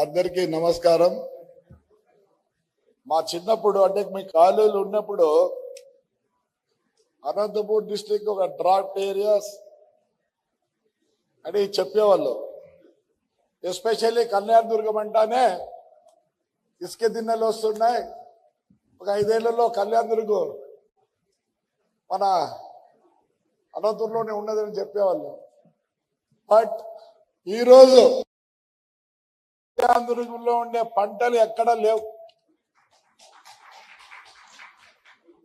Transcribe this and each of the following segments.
అందరికీ నమస్కారం. మా చిన్నప్పుడు అంటే మీ కాలేజీలో ఉన్నప్పుడు అనంతపూర్ డిస్ట్రిక్ట్ ఒక డ్రాఫ్ట్ ఏరియాస్ అని చెప్పేవాళ్ళు. ఎస్పెషల్లీ కళ్యాణదుర్గం అంటానే ఇసుక దిన్నెలు వస్తున్నాయి. ఒక 5 ఏళ్లలో కళ్యాణదుర్గం మన అనంతపూర్లోనే ఉన్నదని చెప్పేవాళ్ళు. బట్ ఈరోజు కళ్యాణదుర్గంలో ఉండే పంటలు ఎక్కడ లేవు.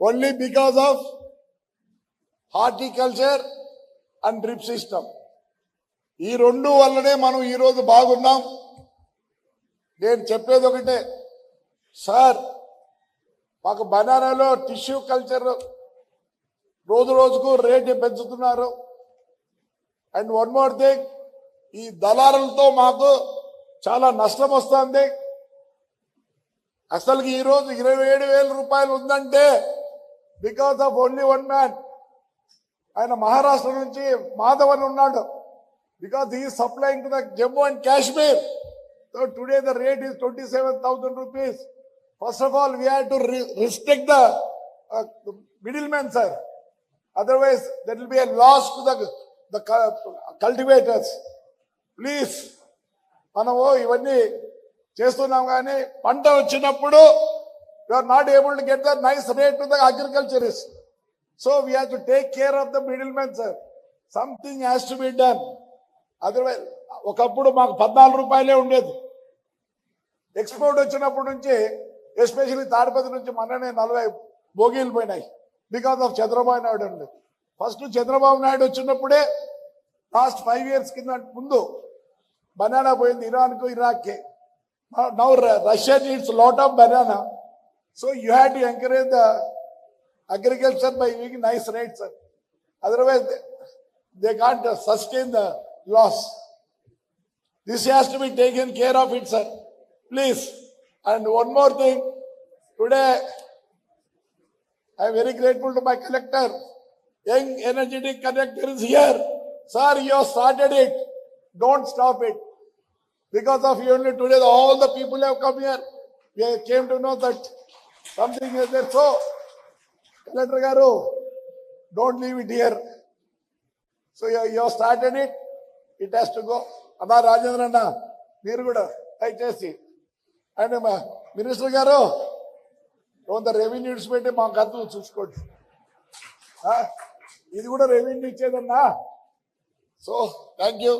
Only because of horticulture and drip system. ఈ రెండు వల్లనే మనం ఈరోజు బాగున్నాం. నేను చెప్పేది ఒకటే సార్, మాకు బనానాలో టిష్యూ కల్చర్ రోజు రోజుకు రేటు పెంచుతున్నారు. అండ్ వన్ మోర్ థింగ్, ఈ దళారులతో మాకు చాలా నష్టం వస్తుంది. అసలుకి ఈరోజు 27,000 రూపాయలు ఉందంటే because of only one man. ఆయన మహారాష్ట్ర నుంచి మాధవన్ ఉన్నాడు. Because he is supplying to the Jammu and Kashmir. So today the rate is 27,000 rupees. First of all, we have to restrict the middlemen, sir. Otherwise, there will be a loss to the cultivators. Please, మనము ఇవన్నీ చేస్తున్నాం కానీ పంట వచ్చినప్పుడు you are not able to get the nice rate to the agriculturist. So we have to take care of the middle men, sir. Something has to be done. Otherwise ఒకప్పుడు మాకు 14 రూపాయలే ఉండేది. ఎక్స్పోర్ట్ వచ్చినప్పటి నుంచి ఎస్పెషల్లీ తాడిపత్రి నుంచి మొన్ననే 40 బోగీలు పోయినాయి because of Chandrababu Naidu అండి. ఫస్ట్ చంద్రబాబు నాయుడు వచ్చినప్పుడే లాస్ట్ 5 years కింద ముందు బనానా పోయింది ఇరాన్కు, ఇరాక్కి. Now Russia needs lot of banana. So you have to encourage the agriculture by giving nice rates, sir. Otherwise they can't sustain the loss. This has to be taken care of it, sir. Please. And one more thing, today I am very grateful to my collector. Young energetic collector is here. Sir, you have started it. Don't stop it. Because of you only today all the people have come here. We came to know that something is there. So, Collector Garu, don't leave it here. So you have started it. It has to go. Amma Rajendranna, మీరు కూడా దయచేసి. And minister గారు, కొంత revenues పెట్టి మా ఖర్చులు చూసుకోండి. ఇది కూడా రెవెన్యూ ఇచ్చేదన్నా. So thank you.